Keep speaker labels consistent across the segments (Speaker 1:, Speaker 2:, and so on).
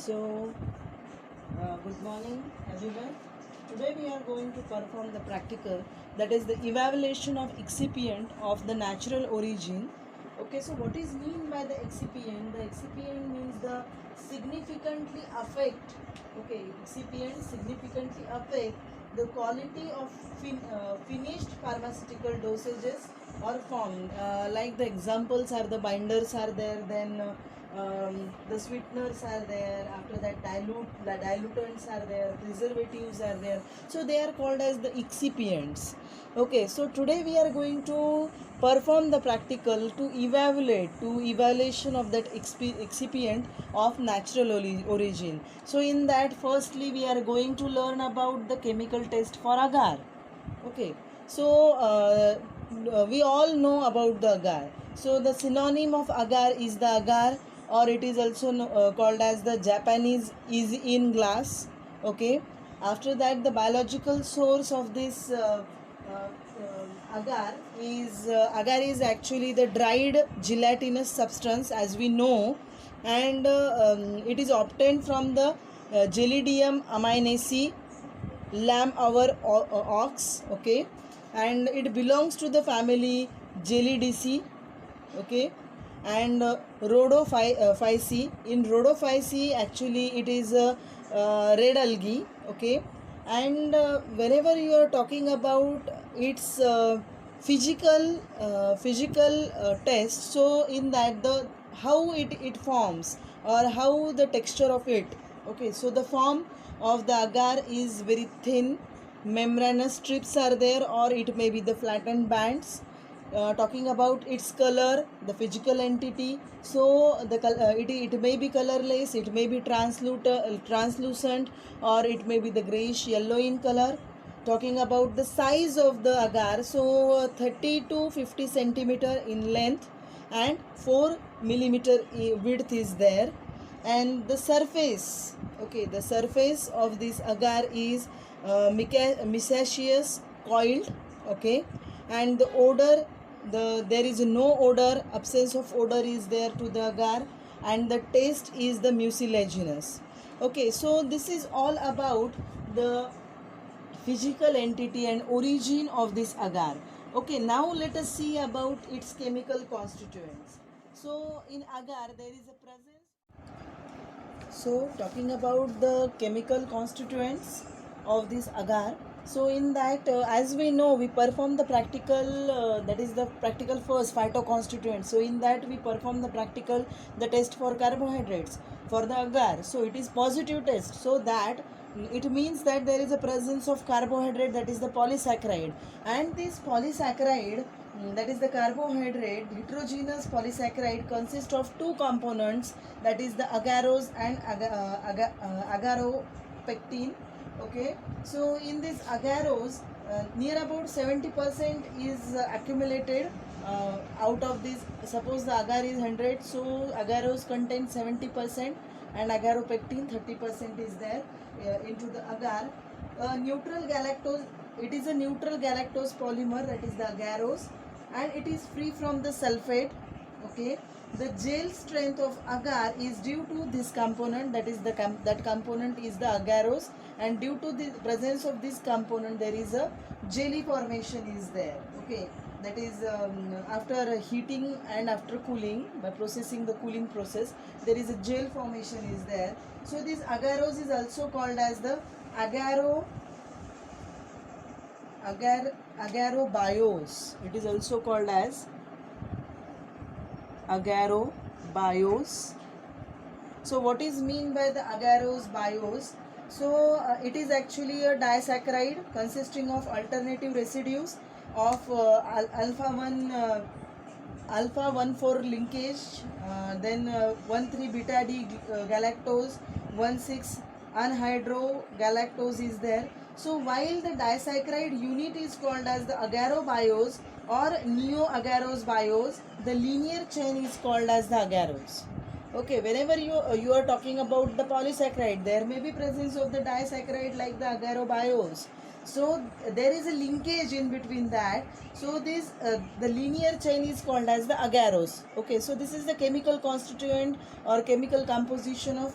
Speaker 1: So, good morning everyone. Today we are going to perform the practical, that is the evaluation of excipient of the natural origin. Okay, so what is mean by the excipient? The excipient means the significantly affect. Okay, excipient significantly affect the quality of finished pharmaceutical dosages or form. Like the examples are the binders are there, then the sweeteners are there, after that the dilutants are there, preservatives are there, so they are called as the excipients. Okay, so today we are going to perform the practical to evaluation of that excipient of natural origin. So in that, firstly we are going to learn about the chemical test for agar. Okay, so we all know about the agar. So the synonym of agar is the agar, or it is also called as the Japanese is in glass. Okay, after that the biological source of this agar is actually the dried gelatinous substance, as we know, and it is obtained from the Gelidium aminaceae, lamb our ox. Okay, and it belongs to the family Gelidaceae. Okay, and Rhodophyceae. In Rhodophyceae, actually it is a red algae. Okay, and whenever you are talking about its physical test, so in that the how it forms, or how the texture of it. Okay, so the form of the agar is very thin, membranous strips are there, or it may be the flattened bands. Talking about its color, the physical entity, so it may be colorless, it may be translucent, or it may be the grayish yellow in color. Talking about the size of the agar, so 30 to 50 centimeter in length and 4 millimeter width is there. And the surface, okay, the surface of this agar is micaceous coiled. Okay, and the odor, there is no odor, absence of odor is there to the agar, and the taste is the mucilaginous. Okay, so this is all about the physical entity and origin of this agar. Okay, now let us see about its chemical constituents. So in agar there is a presence. So talking about the chemical constituents of this agar, so in that, as we know, we perform the practical, that is the practical first phytoconstituents. So in that we perform the test for carbohydrates for the agar. So it is positive test, so that it means that there is a presence of carbohydrate, that is the polysaccharide, and this polysaccharide, that is the carbohydrate, heterogeneous polysaccharide consists of two components, that is the agarose and agaropectin. Okay, so in this agarose, near about 70% is accumulated out of this. Suppose the agar is 100, so agarose contains 70%, and agaropectin 30% is there into the agar. Neutral galactose, it is a neutral galactose polymer, that is the agarose, and it is free from the sulfate. Okay, the gel strength of agar is due to this component, that is that component is the agarose, and due to the presence of this component there is a jelly formation is there. Okay, that is after heating and after cooling, by processing the cooling process, there is a gel formation is there. So this agarose is also called as the agarobiose. It is also called as agarobiose. So what is mean by the agarobiose? So it is actually a disaccharide consisting of alternative residues of alpha 1,4 linkage, then 1,3 beta D galactose, 1,6 anhydrogalactose is there. So while the disaccharide unit is called as the agarobiose or neo-agarose-biose, the linear chain is called as the agarose. Okay, whenever you are talking about the polysaccharide, there may be presence of the disaccharide like the agarobiose. So there is a linkage in between that. So this the linear chain is called as the agarose. Okay, so this is the chemical constituent or chemical composition of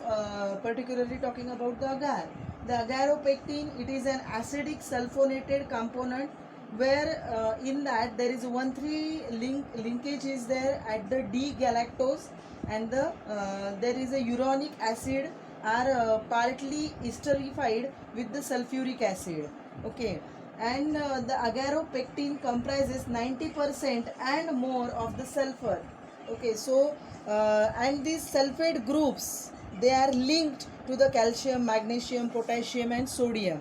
Speaker 1: particularly talking about the agar. The agaropectin, it is an acidic sulfonated component where in that there is 1,3 linkage is there at the D galactose, and there is a uronic acid are partly esterified with the sulfuric acid. Okay, and the agaropectin comprises 90% and more of the sulfur. Okay, so and these sulfate groups, they are linked to the calcium, magnesium, potassium and sodium.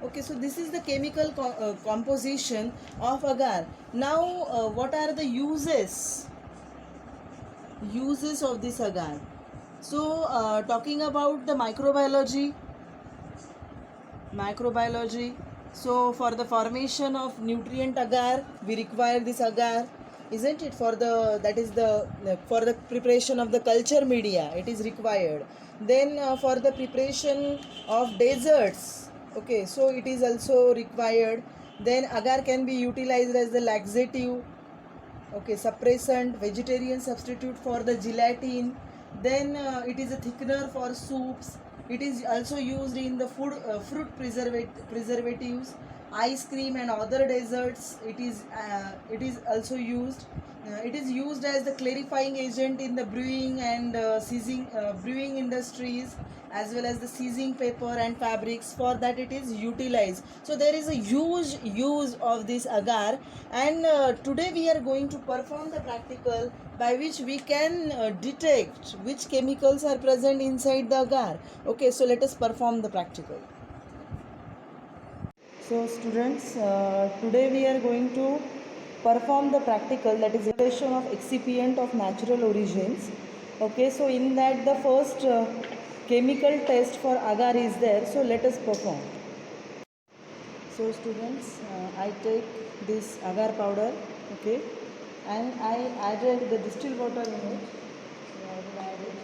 Speaker 1: Okay, so this is the chemical composition of agar. Now what are the uses of this agar? So talking about the microbiology, so for the formation of nutrient agar we require this agar, isn't it? For the, that is the for the preparation of the culture media it is required. Then for the preparation of desserts, okay, so it is also required. Then agar can be utilized as the laxative, okay, suppressant, vegetarian substitute for the gelatin. Then it is a thickener for soups. It is also used in the fruit preservatives, ice cream and other desserts. It is also used. It is used as the clarifying agent in the brewing and brewing industries, as well as the seizing paper and fabrics. For that it is utilized. So there is a huge use of this agar, and today we are going to perform the practical by which we can detect which chemicals are present inside the agar. Okay, so let us perform the practical. So students, today we are going to perform the practical, that is evaluation of excipient of natural origins. Okay, so in that the first chemical test for agar is there. So let us perform. So students, I take this agar powder, okay, and I added the distilled water in it. So I will add it.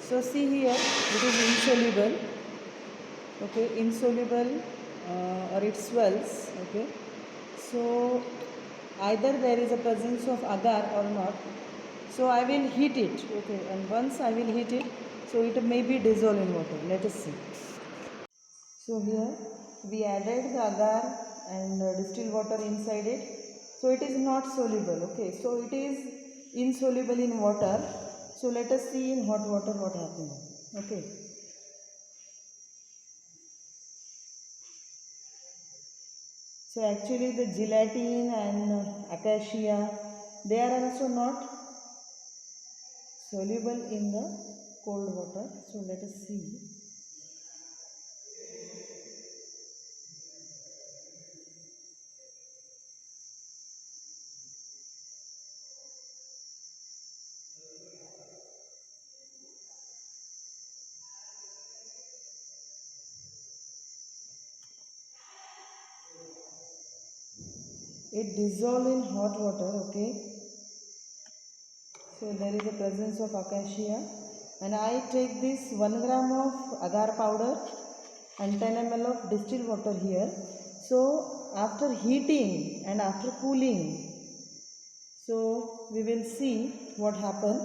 Speaker 1: So see here, it is insoluble, okay, insoluble, or it swells, okay. So either there is a presence of agar or not. So I will heat it, okay, and once I will heat it, so it may be dissolved in water. Let us see. So here we added the agar and distilled water inside it. So it is not soluble, okay. So it is insoluble in water. So let us see in hot water what happens, okay. So actually the gelatin and acacia, they are also not soluble in the cold water. So let us see. It dissolve in hot water, okay. So there is a presence of acacia, and I take this 1 gram of agar powder and 10 ml of distilled water here. So after heating and after cooling, so we will see what happens.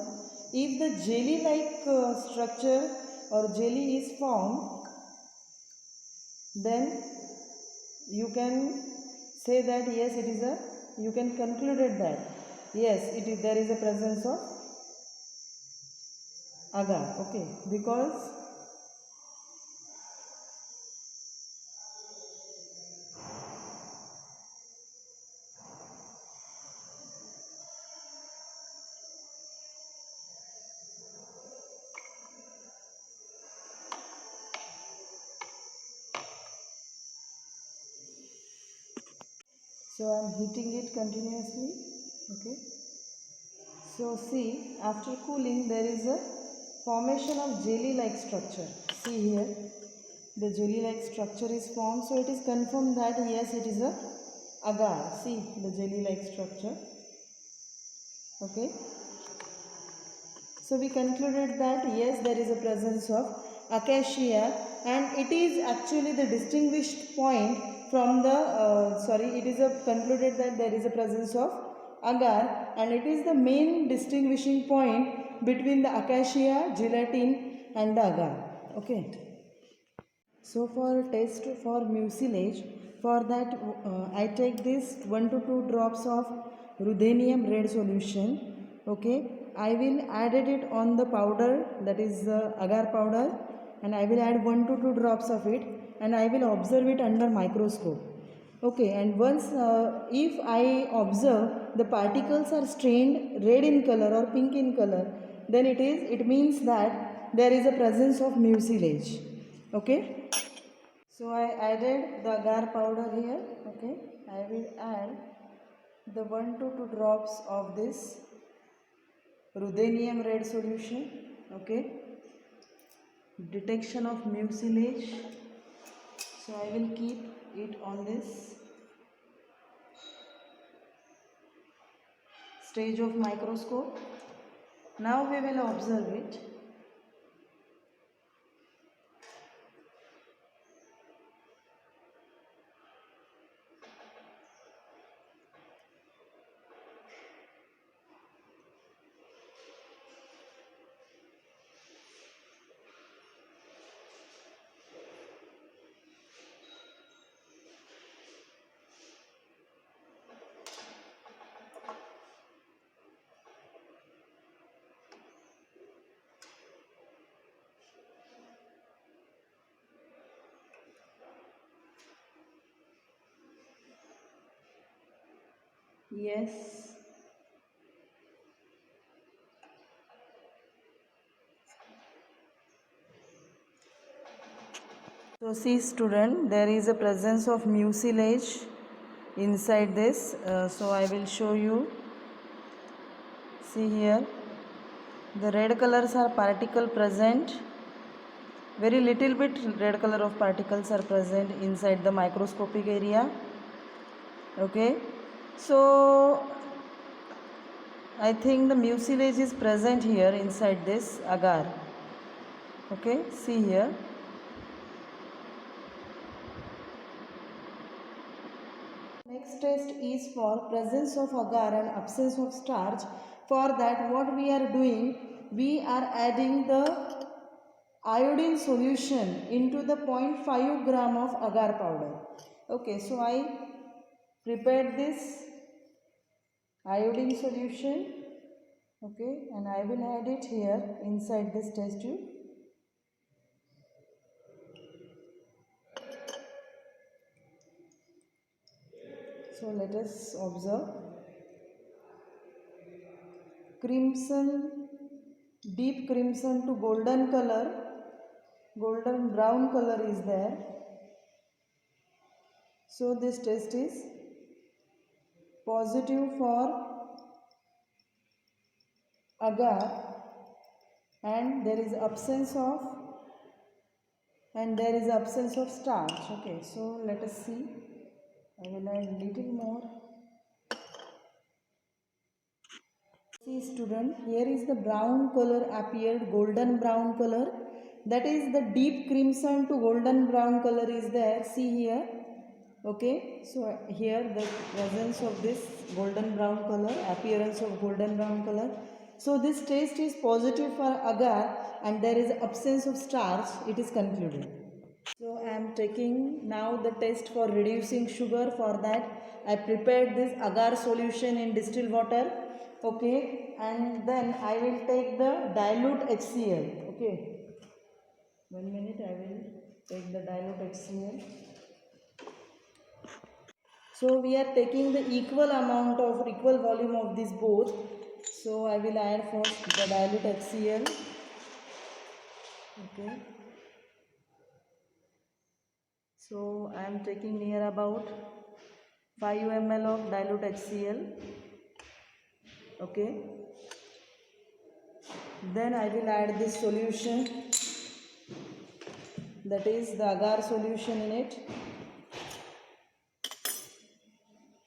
Speaker 1: If the jelly like structure or jelly is formed, then you can say that yes, it is a, you can conclude that yes, it is, there is a presence of agar, okay, because so I am heating it continuously, okay. So see, after cooling there is a formation of jelly like structure. See here, the jelly like structure is formed, so it is confirmed that yes, it is a agar. See the jelly like structure, okay. So we concluded that yes, there is a presence of acacia, and it is actually the distinguished point from the it is concluded that there is a presence of agar, and it is the main distinguishing point between the acacia, gelatin and the agar. Okay, so for test for mucilage, for that I take this 1 to 2 drops of ruthenium red solution. Okay, I will added it on the powder, that is agar powder, and I will add 1 to 2 drops of it, and I will observe it under microscope. Okay, and once if I observe the particles are strained red in color or pink in color, then it means that there is a presence of mucilage. Okay, so I added the agar powder here. Okay, I will add the 1 to 2 drops of this ruthenium red solution. Okay, detection of mucilage. So I will keep it on this stage of microscope. Now we will observe it. Yes. So see student, there is a presence of mucilage inside this. So I will show you. See here, the red colors are particle present. Very little bit red color of particles are present inside the microscopic area. Okay, so I think the mucilage is present here inside this agar. Okay, see here. Next test is for presence of agar and absence of starch. For that, what we are doing, we are adding the iodine solution into the 0.5 gram of agar powder. Okay, so I prepared this iodine solution. Okay, and I will add it here inside this test tube. So let us observe. Crimson, deep crimson to golden color, golden brown color is there. So this test is positive for agar, and there is absence of starch. Okay, so let us see. I will add little more. See student, here is the brown color appeared, golden brown color. That is the deep crimson to golden brown color is there. See here. Okay, so here the presence of this golden brown color, appearance of golden brown color. So this test is positive for agar and there is absence of starch, it is concluded. So I am taking now the test for reducing sugar. For that I prepared this agar solution in distilled water. Okay, and then I will take the dilute HCl. Okay, 1 minute, I will take the dilute HCl. So we are taking the equal volume of these both. So I will add first the dilute HCl. Okay. So I am taking near about 5 ml of dilute HCl. Okay. Then I will add this solution, that is the agar solution in it.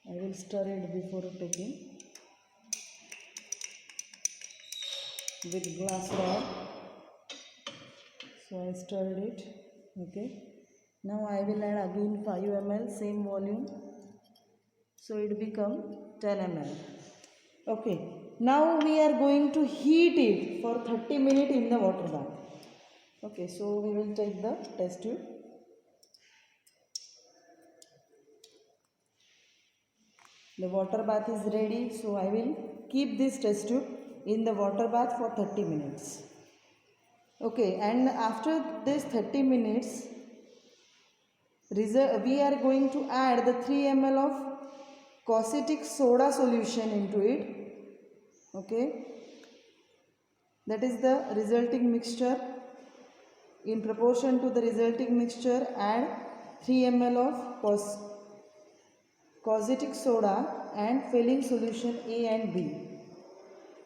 Speaker 1: I will stir it before taking with glass rod. So I stirred it. Okay, now I will add again 5 ml, same volume, so it become 10 ml. Okay, now we are going to heat it for 30 minutes in the water bath. Okay, so we will take the test tube. The water bath is ready, so I will keep this test tube in the water bath for 30 minutes. Okay, and after this 30 minutes, we are going to add the 3 ml of caustic soda solution into it. Okay, that is the resulting mixture. In proportion to the resulting mixture, add 3 ml of caustic soda and filling solution A and B.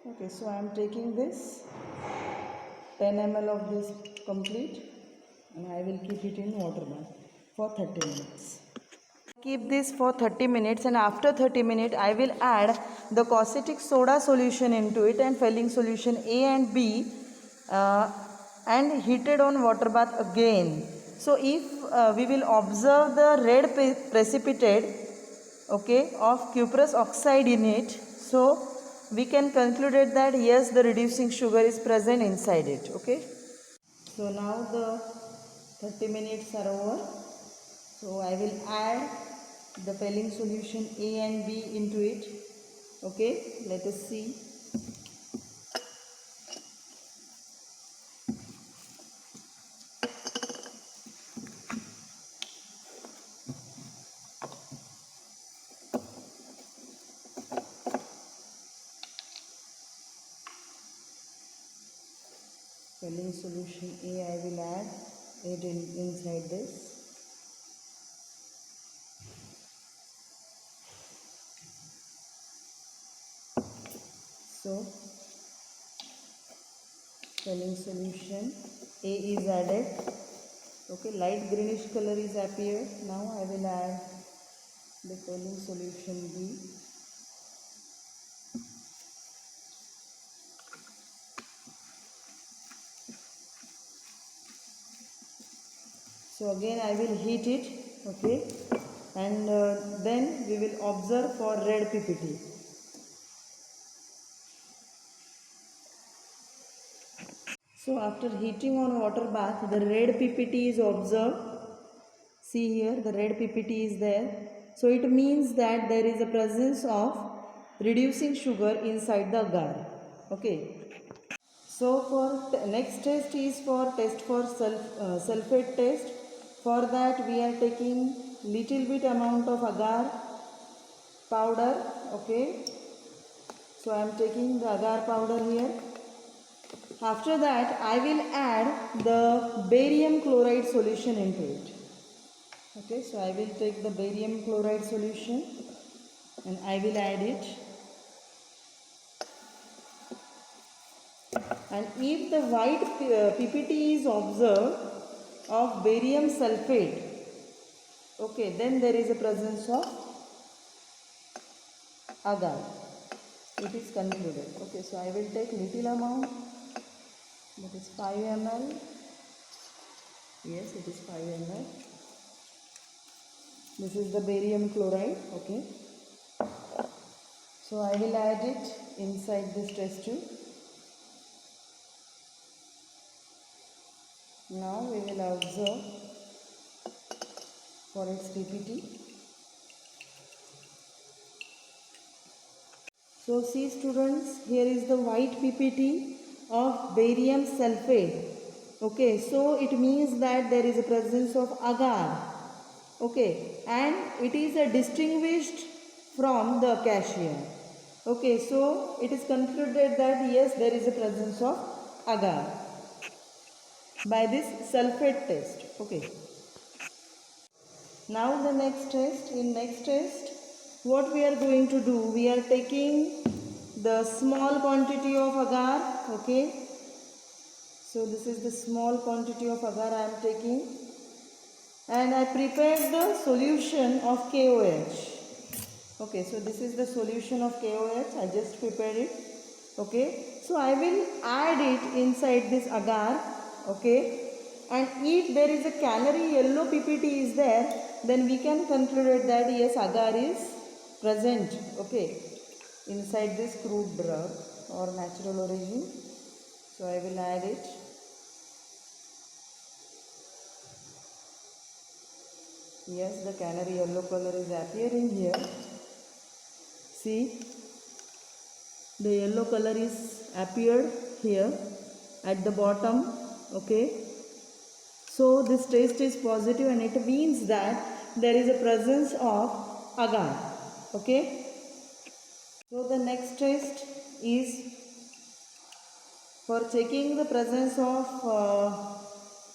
Speaker 1: Okay, so I am taking this 10 ml of this complete, and I will keep it in water bath for 30 minutes. Keep this for 30 minutes, and after 30 minutes I will add the caustic soda solution into it and filling solution A and B, and heated on water bath again. So if we will observe the red precipitate, okay, of cuprous oxide in it, so we can conclude that yes, the reducing sugar is present inside it. Okay, so now the 30 minutes are over, so I will add the filling solution A and B into it. Okay, let us see. Filling solution A, I will add it inside this. So filling solution A is added. Okay, light greenish color is appeared. Now I will add the filling solution B. So again I will heat it. Okay, and then we will observe for red PPT. So after heating on water bath, the red PPT is observed. See here, the red PPT is there. So it means that there is a presence of reducing sugar inside the agar. Okay. So for next test is for test for sulfate test. For that we are taking little bit amount of agar powder. Okay. So I am taking the agar powder here. After that I will add the barium chloride solution into it. Okay, so I will take the barium chloride solution and I will add it. And if the white PPT is observed of barium sulfate, okay, then there is a presence of agar. It is concluded. Okay, so I will take little amount, that is 5 ml. Yes, it is 5 ml. This is the barium chloride. Okay, so I will add it inside this test tube. Now we will observe for its PPT. So see students, here is the white PPT of barium sulfate. Okay, so it means that there is a presence of agar. Okay, and it is distinguished from the acacia. Okay, so it is concluded that yes, there is a presence of agar by this sulfate test. Okay. Now the next test. In next test, what we are going to do? We are taking the small quantity of agar. Okay. So this is the small quantity of agar I am taking, and I prepared the solution of KOH. Okay, so this is the solution of KOH. I just prepared it. Okay, so I will add it inside this agar. Okay, And if there is a canary yellow PPT is there, then we can conclude that yes, agar is present, okay, inside this crude drug or natural origin. So I will add it. Yes, the canary yellow color is appearing here. See, the yellow color is appeared here at the bottom, okay. So this test is positive and it means that there is a presence of agar, okay. So the next test is for checking the presence of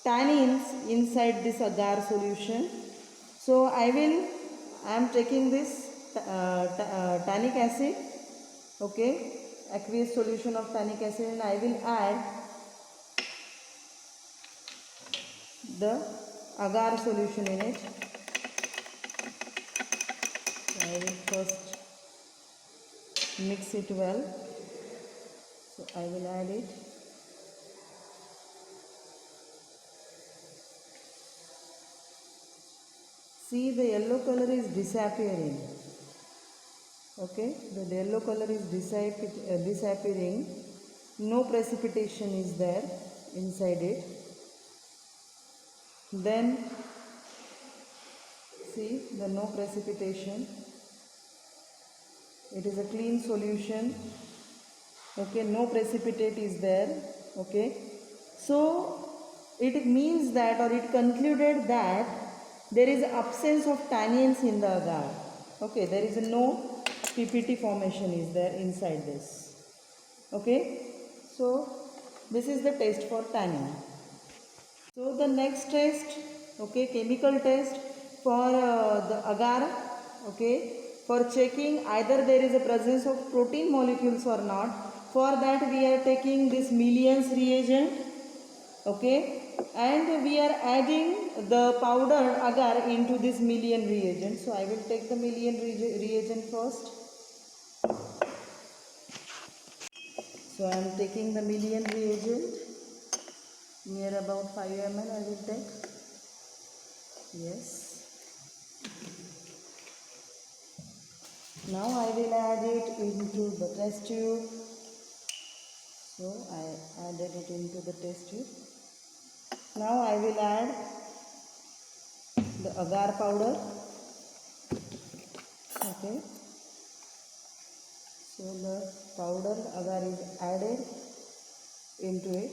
Speaker 1: tannins inside this agar solution. So I am taking this tannic acid, okay, aqueous solution of tannic acid, and I will add the agar solution in it. So I will first mix it well. So I will add it. See, the yellow color is disappearing. Okay, the yellow color is disappearing. No precipitation is there inside it. Then see the no precipitation. It is a clean solution. Okay, no precipitate is there. Okay, so it means that, or it concluded that there is absence of tannins in the agar. Okay, there is no PPT formation is there inside this. Okay, so this is the test for tannin. So the next test, okay, chemical test for the agar, okay, for checking either there is a presence of protein molecules or not. For that we are taking this Millian's reagent, okay, and we are adding the powdered agar into this Millian reagent. So I will take the Millian reagent first. So I am taking the Millian reagent, near about 5 ml I will take. Yes. Now I will add it into the test tube. So I added it into the test tube. Now I will add the agar powder. Okay. So the powdered agar is added into it.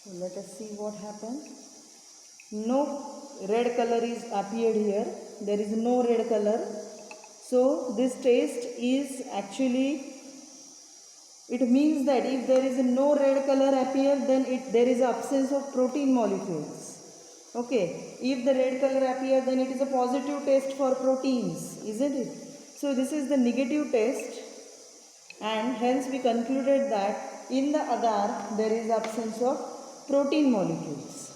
Speaker 1: So let us see what happens. No red color is appeared here. There is no red color. So this test is actually, it means that if there is no red color appear, then there is absence of protein molecules. Okay, if the red color appear, then it is a positive test for proteins, isn't it? So this is the negative test, and hence we concluded that in the agar there is absence of protein molecules.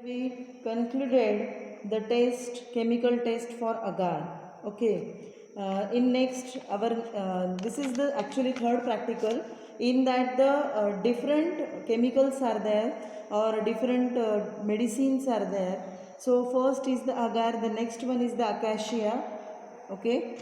Speaker 1: We concluded the test, chemical test for agar. Okay. In next our this is the actually third practical, in that the different chemicals are there, or different medicines are there. So first is the agar, the next one is the acacia. Okay.